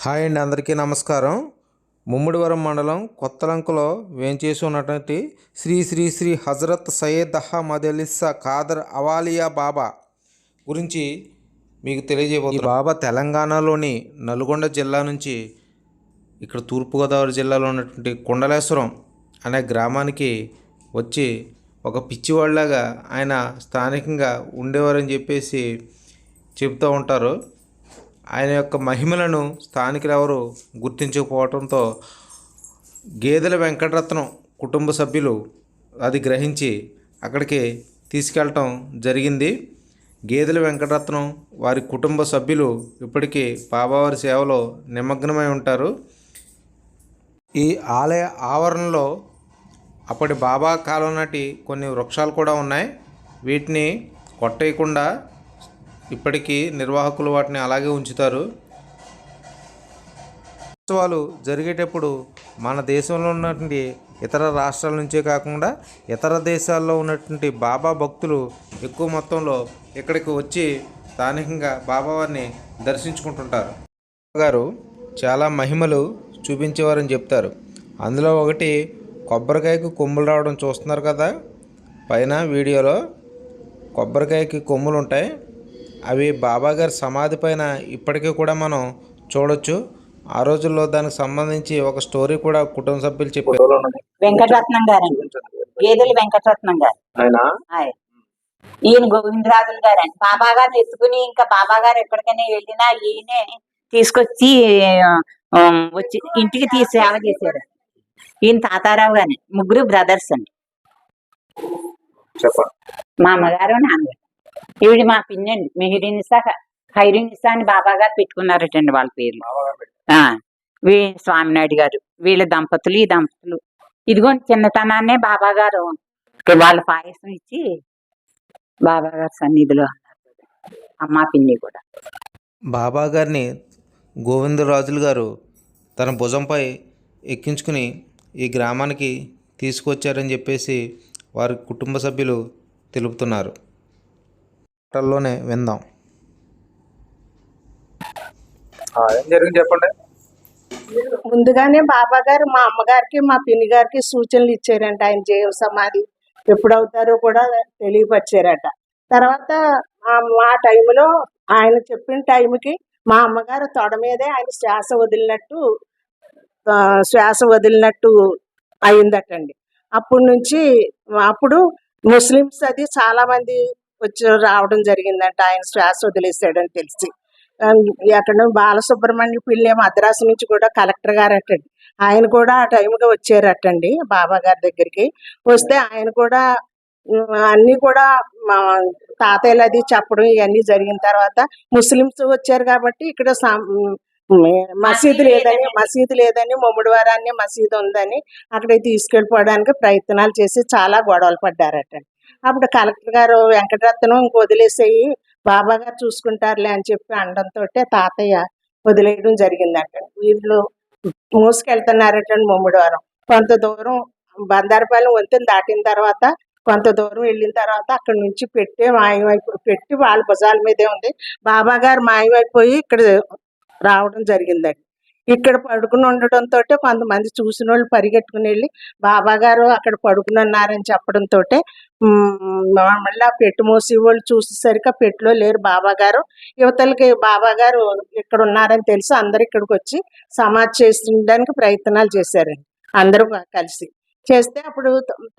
Hi అండి, అందరికీ నమస్కారం. ముమ్మిడివరం మండలం కొత్తలంకలో వేంచేసి ఉన్నటువంటి శ్రీ శ్రీ శ్రీ హజరత్ సయ్యద్ అహ్మద్ అలీసా ఖాదర్ అవాలియా బాబా గురించి మీకు తెలియజేయబోతున్నాను. ఈ బాబా తెలంగాణలోని నల్గొండ జిల్లా నుంచి ఇక్కడ తూర్పుగోదావరి జిల్లాలో ఉన్నటువంటి కుండలేశ్వరం అనే గ్రామానికి వచ్చి ఒక పిచ్చివాళ్ళలాగా ఆయన స్థానికంగా ఉండేవారని చెప్పేసి చెబుతూ ఉంటారు. ఆయన యొక్క మహిమలను స్థానికులు ఎవరు గుర్తించకపోవడంతో గేదెల వెంకటరత్నం కుటుంబ సభ్యులు అది గ్రహించి అక్కడికి తీసుకెళ్ళటం జరిగింది. గేదెల వెంకటరత్నం వారి కుటుంబ సభ్యులు ఇప్పటికీ బాబావారి సేవలో నిమగ్నమై ఉంటారు. ఈ ఆలయ ఆవరణలో అప్పటి బాబా కాలం నాటి కొన్ని వృక్షాలు కూడా ఉన్నాయి. వీటిని కొట్టేయకుండా ఇప్పటికీ నిర్వాహకులు వాటిని అలాగే ఉంచుతారు. ఉత్సవాలు జరిగేటప్పుడు మన దేశంలో ఉన్నటువంటి ఇతర రాష్ట్రాల నుంచే కాకుండా ఇతర దేశాల్లో ఉన్నటువంటి బాబా భక్తులు ఎక్కువ మొత్తంలో ఇక్కడికి వచ్చి స్థానికంగా బాబావారిని దర్శించుకుంటుంటారు. గారు చాలా మహిమలు చూపించేవారని చెప్తారు. అందులో ఒకటి కొబ్బరికాయకు కొమ్ములు రావడం చూస్తున్నారు కదా, పైన వీడియోలో కొబ్బరికాయకి కొమ్ములు ఉంటాయి. అవి బాబాగారి సమాధి పైన ఇప్పటికీ కూడా మనం చూడొచ్చు. ఆ రోజుల్లో దానికి సంబంధించి ఒక స్టోరీ కూడా కుటుంబ సభ్యులు చెప్పారు. వెంకటరత్నం గారు, గేదెల వెంకటరత్నం గారు, ఈయన గోవిందరాజులు గారు అండి. బాబా గారిని ఎత్తుకుని ఇంకా బాబా గారు ఎక్కడికైనా వెళ్ళినా ఈయనే తీసుకొచ్చి వచ్చి ఇంటికి తీసి సేవ చేశారు. ఈయన తాతారావు గారి ముగ్గురు బ్రదర్స్ అండి. మా అమ్మగారు, నాన్నగారు. ఈవిడ మా పిన్ని అండి, మెహరీనిసా ఖైరీనిసా అని బాబా గారు పెట్టుకున్నారటండి వాళ్ళ పేర్లు. స్వామినాయుడు గారు వీళ్ళ దంపతులు. ఈ దంపతులు ఇదిగో చిన్నతనాన్నే బాబా గారు వాళ్ళ పాయసం ఇచ్చి బాబా గారి సన్నిధిలో అమ్మా పిన్ని కూడా. బాబా గారిని గోవిందరాజులు గారు తన భుజంపై ఎక్కించుకుని ఈ గ్రామానికి తీసుకొచ్చారని చెప్పేసి వారి కుటుంబ సభ్యులు తెలుపుతున్నారు. లోనే విందాం. ఏం జరిగింది చెప్పండి. ముందుగానే బాబా గారు మా అమ్మగారికి మా పిన్ని గారికి సూచనలు ఇచ్చారంట. ఆయన జీవ సమాధి ఎప్పుడవుతారో కూడా తెలియపరిచారట. తర్వాత మా టైంలో ఆయన చెప్పిన టైంకి మా అమ్మగారు తొడ మీదే ఆయన శ్వాస వదిలినట్టు అయిందటండి. అప్పటి నుంచి అప్పుడు ముస్లిమ్స్ అది చాలా మంది వచ్చి రావడం జరిగిందంట. ఆయన శ్వాస వదిలేసాడని తెలిసి అక్కడ బాలసుబ్రహ్మణ్య పిల్లి మద్రాసు నుంచి కూడా కలెక్టర్ గారు అటండి, ఆయన కూడా ఆ టైంగా వచ్చారటండి బాబా గారి దగ్గరికి. వస్తే ఆయన కూడా అన్ని కూడా మా తాతయ్యలు అది చెప్పడం ఇవన్నీ జరిగిన తర్వాత ముస్లిమ్స్ వచ్చారు కాబట్టి ఇక్కడ మసీదు లేదని ముమ్మిడివారాన్ని మసీదు ఉందని అక్కడికి తీసుకెళ్ళిపోవడానికి ప్రయత్నాలు చేసి చాలా గొడవలు పడ్డారటండి. అప్పుడు కలెక్టర్ గారు వెంకటరత్నం ఇంక వదిలేసేయి, బాబా గారు చూసుకుంటారులే అని చెప్పి అనడంతో తాతయ్య వదిలేయడం జరిగిందట. వీళ్ళు మోసుకెళ్తున్నారటండి ముమ్మిడివారం. కొంత దూరం బందారపాలెం వంతెన దాటిన తర్వాత కొంత దూరం వెళ్ళిన తర్వాత అక్కడి నుంచి పెట్టి వాళ్ళ భుజాల మీదే ఉంది. బాబా గారు మాయమైపోయి ఇక్కడ రావడం జరిగిందండి. ఇక్కడ పడుకుని ఉండటంతో కొంతమంది చూసిన వాళ్ళు పరిగెట్టుకుని వెళ్ళి బాబా గారు అక్కడ పడుకుని ఉన్నారని చెప్పడంతో మళ్ళీ ఆ పెట్టు మోసి వాళ్ళు చూసేసరికి ఆ పెట్టులో లేరు బాబా గారు. యువతలకి బాబా గారు ఇక్కడ ఉన్నారని తెలిసి అందరు ఇక్కడికి వచ్చి సమాధి చేసడానికి ప్రయత్నాలు చేశారండి. అందరూ కలిసి చేస్తే అప్పుడు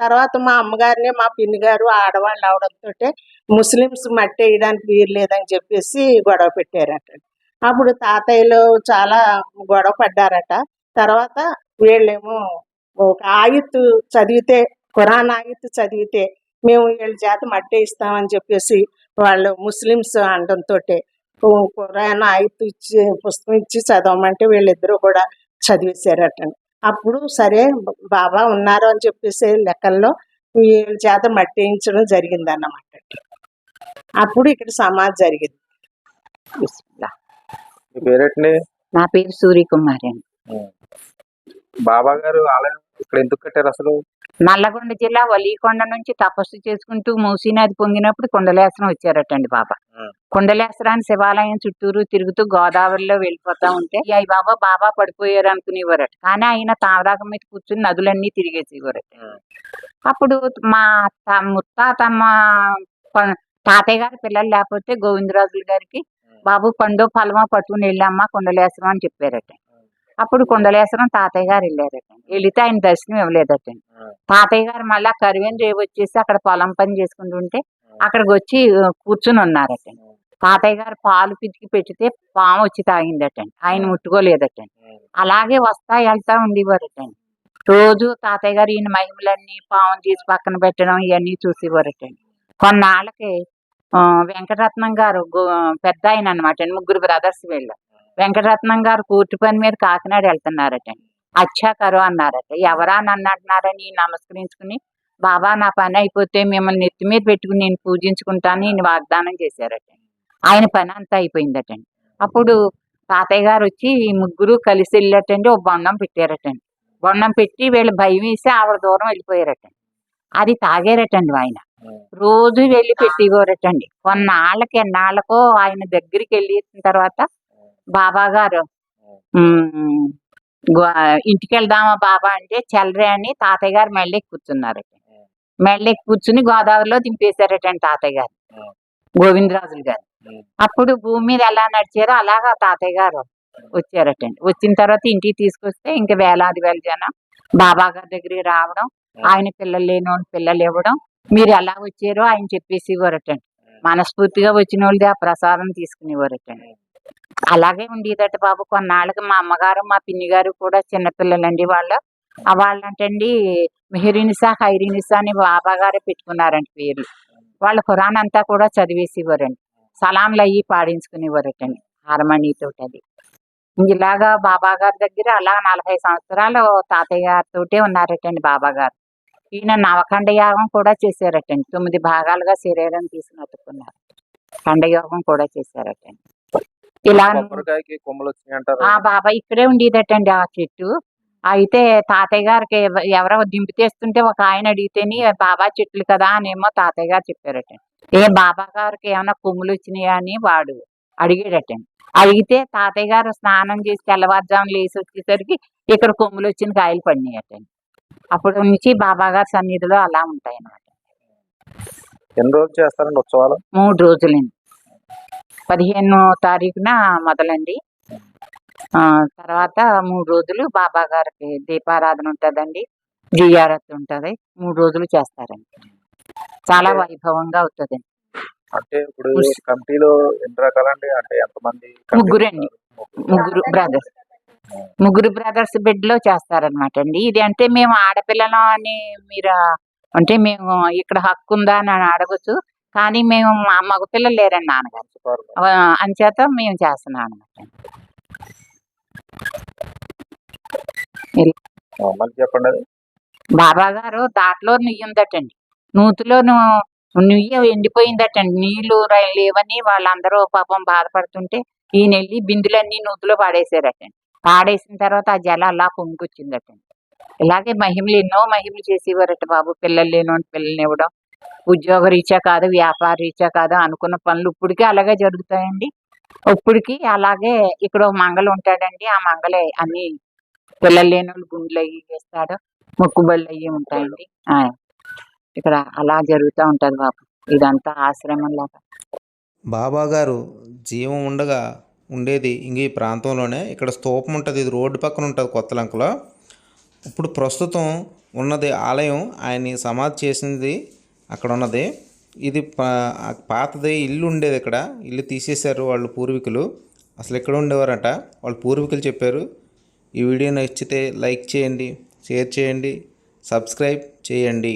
తర్వాత మా అమ్మగారిని మా పిన్ని గారు ఆడవాళ్ళు అవడంతో ముస్లిమ్స్ మట్టి వేయడానికి వీలు లేదని చెప్పేసి గొడవ పెట్టారట. అప్పుడు తాతయ్యలు చాలా గొడవ పడ్డారట. తర్వాత వీళ్ళేమో ఒక ఆయత్తు చదివితే, ఖురాన్ ఆయత్తు చదివితే మేము వీళ్ళ చేత మట్టి ఇస్తామని చెప్పేసి వాళ్ళు ముస్లిమ్స్ అనడంతో ఖురాన్ ఆయత్తు ఇచ్చి పుస్తకం ఇచ్చి చదవమంటే వీళ్ళిద్దరూ కూడా చదివేశారట. అప్పుడు సరే బాబా ఉన్నారు అని చెప్పేసి లెక్కల్లో వీళ్ళ చేత మట్టి వేయించడం జరిగింది అన్నమాట. అప్పుడు ఇక్కడ సమాధి జరిగింది. నా పేరు సూర్యకుమారి అండి. బాబా గారు ఆలయం ఇక్కడ ఎందుకు కట్టారు అసలు? నల్లగొండ జిల్లా వలీకొండ నుంచి తపస్సు చేసుకుంటూ మూసీ నది పొంగినప్పుడు కుండలేశ్వరం వచ్చారటండి బాబా. కుండలేశ్వరాన్ని శివాలయం చుట్టూరు తిరుగుతూ గోదావరిలో వెళ్ళిపోతా ఉంటే అయ్యి బాబా బాబా పడిపోయారు అనుకునేవారట. కానీ ఆయన తామరాకం మీద కూర్చుని నదులన్నీ తిరిగేసేవారట. అప్పుడు మా ముత్తాతమ్మ తాతయ్య గారి పిల్లలు లేకపోతే గోవిందరాజుల గారికి బాబు పండు ఫలమా పట్టుకుని వెళ్ళమ్మా కుండలేశ్వరం అని చెప్పారట. అప్పుడు కుండలేశ్వరం తాతయ్య గారు వెళ్ళారట. వెళితే ఆయన దర్శనం ఇవ్వలేదటండి. తాతయ్య గారు మళ్ళా కరివేని రేపు వచ్చేసి అక్కడ పొలం పని చేసుకుంటుంటే అక్కడికి వచ్చి కూర్చుని ఉన్నారటండి. తాతయ్య గారు పాలు పితికి పెట్టితే పాము వచ్చి తాగిందటండి. ఆయన ముట్టుకోలేదటండి. అలాగే వస్తా వెళ్తా ఉండేవారటండి. రోజు తాతయ్య గారు ఈయన మహిమలన్నీ పాము తీసి పక్కన పెట్టడం ఇవన్నీ చూసేవారటండి. కొన్నాళ్ళకి వెంకటరత్నం గారు పెద్ద ఆయన అనమాట అండి. ముగ్గురు బ్రదర్స్ వీళ్ళు. వెంకటరత్నం గారు కూర్టు పని మీద కాకినాడ వెళ్తున్నారటండి. అచ్చాకరు అన్నారట. ఎవరా నన్ను అంటున్నారని నమస్కరించుకుని బాబా నా పని అయిపోతే మిమ్మల్ని నెత్తి మీద పెట్టుకుని నేను పూజించుకుంటాను ఈయన వాగ్దానం చేశారటండి. ఆయన పని అంతా అయిపోయిందటండి. అప్పుడు తాతయ్య గారు వచ్చి ఈ ముగ్గురు కలిసి వెళ్ళటండి. ఒక బొండం పెట్టారటండి. బొండం పెట్టి వీళ్ళు భయం వేసి ఆవిడ దూరం వెళ్ళిపోయారటండి. అది తాగారటండి ఆయన. రోజు వెళ్ళి పెట్టిగోరటండి. ఎన్నాళ్ళకో ఆయన దగ్గరికి వెళ్ళిన తర్వాత బాబా గారు ఇంటికి వెళ్దామా బాబా అంటే చల్లరే అని తాతయ్య గారు మెళ్ళెక్కి కూర్చున్నారట. మెళ్ళెక్కి కూర్చుని గోదావరిలో దింపేశారటండి తాతయ్య గారు, గోవిందరాజులు గారు. అప్పుడు భూమి మీద ఎలా నడిచారో అలాగా తాతయ్య గారు వచ్చారటండి. వచ్చిన తర్వాత ఇంటికి తీసుకొస్తే ఇంకా వేలాది వేల జనం బాబా గారి దగ్గరికి రావడం, ఆయన పిల్లలు లేని పిల్లలు ఇవ్వడం, మీరు ఎలా వచ్చారో ఆయన చెప్పేసి ఇవ్వరటండి. మనస్ఫూర్తిగా వచ్చిన వాళ్ళది ఆ ప్రసాదం తీసుకునేవారటండి. అలాగే ఉండేదట బాబు. కొన్నాళ్ళకి మా అమ్మగారు మా పిన్ని గారు కూడా చిన్నపిల్లలండి. వాళ్ళంటండి మెహరీనిసా ఖైరీనిసా అని బాబా గారే పెట్టుకున్నారండి పేర్లు. వాళ్ళ ఖురాన్ అంతా కూడా చదివేసేవారండి. సలాంలు అయ్యి పాడించుకునేవారటండి హారమణితో. అది ఇలాగా బాబా గారి దగ్గర అలా 40 సంవత్సరాలు తాతయ్య గారితోటే ఉన్నారటండి బాబా గారు. ఈయన నవఖండ యాగం కూడా చేశారటండి. 9 భాగాలుగా శరీరం తీసుకుని అతుక్కున్నారు. ఖండయోగం కూడా చేశారటండి. ఇలా బాబా ఇక్కడే ఉండేదటండి ఆ చెట్టు. అయితే తాతయ్య గారికి ఎవరో దింపితేస్తుంటే ఒక ఆయన అడిగితేని బాబా చెట్లు కదా అనేమో తాతయ్య గారు చెప్పారటండి. బాబా గారికి ఏమైనా కొమ్ములు వచ్చినాయా అని వాడు అడిగాడటండి. అడిగితే తాతయ్య గారు స్నానం చేసి తెల్లవారుజామున లేచి వచ్చేసరికి ఇక్కడ కొమ్ములు వచ్చిన కాయలు పడినాయటండి. అప్పటి నుంచి బాబా గారి సన్నిధిలో అలా ఉంటాయి అన్నమాట. ఎన్ని రోజులు చేస్తారండి ఉత్సవాలు? 3 రోజులండి. 15వ తారీఖున మొదలండి. తర్వాత 3 రోజులు బాబా గారికి దీపారాధన ఉంటుందండి, జియారత్ ఉంటుంది. 3 రోజులు చేస్తారండి. చాలా వైభవంగా అవుతుందండి. అంటే ఇప్పుడు కమిటీలో ఎన్ని రకాలండి? అంటే ఎంతమంది? ముగ్గురండి. ముగ్గురు బ్రదర్స్ బెడ్ లో చేస్తారనమాట అండి. ఇది అంటే మేము ఆడపిల్లలం అని మీరు అంటే మేము ఇక్కడ హక్కు ఉందా అని అడగచ్చు. కానీ మేము మగపిల్లలు లేరండి నాన్నగారు, అంచేత మేము చేస్తున్నాం అనమాట. చెప్పండి. బాబా గారు దాంట్లో నెయ్యి ఉందటండి. నూతిలో నెయ్యి ఎండిపోయిందటండి. నీళ్లు లేవని వాళ్ళందరూ పాపం బాధపడుతుంటే ఈయన వెళ్ళి బిందులన్నీ నూతిలో పాడేశారటండి. పాడేసిన తర్వాత ఆ జల అలా పొంగుకొచ్చిందటండి. ఇలాగే ఎన్నో మహిమలు చేసేవారట బాబు. పిల్లలు లేని పిల్లల్ని ఇవ్వడం, ఉద్యోగ రీత్యా కాదు, వ్యాపార రీత్యా కాదు, అనుకున్న పనులు ఇప్పటికీ అలాగే జరుగుతాయండి. ఇప్పటికి అలాగే ఇక్కడ ఒక మంగళ ఉంటాడండి. ఆ మంగళే అన్ని పిల్లలు లేని వాళ్ళు గుండెలు అయ్యి వేస్తాడు, మొక్కుబళ్ళు అయ్యి ఉంటాయండి. ఇక్కడ అలా జరుగుతూ ఉంటది బాబు. ఇదంతా ఆశ్రమం లాగా. బాబా గారు జీవం ఉండగా ఉండేది ఇంక ఈ ప్రాంతంలోనే. ఇక్కడ స్తూపం ఉంటుంది. ఇది రోడ్డు పక్కన ఉంటుంది కొత్తలంకలో. ఇప్పుడు ప్రస్తుతం ఉన్నది ఆలయం. ఆయన్ని సమాధి చేసింది అక్కడ ఉన్నది. ఇది పాతది ఇల్లు ఉండేది. ఇక్కడ ఇల్లు తీసేశారు వాళ్ళు పూర్వీకులు. అసలు ఎక్కడ ఉండేవారట వాళ్ళ పూర్వీకులు చెప్పారు. ఈ వీడియో నచ్చితే లైక్ చేయండి, షేర్ చేయండి, సబ్స్క్రైబ్ చేయండి.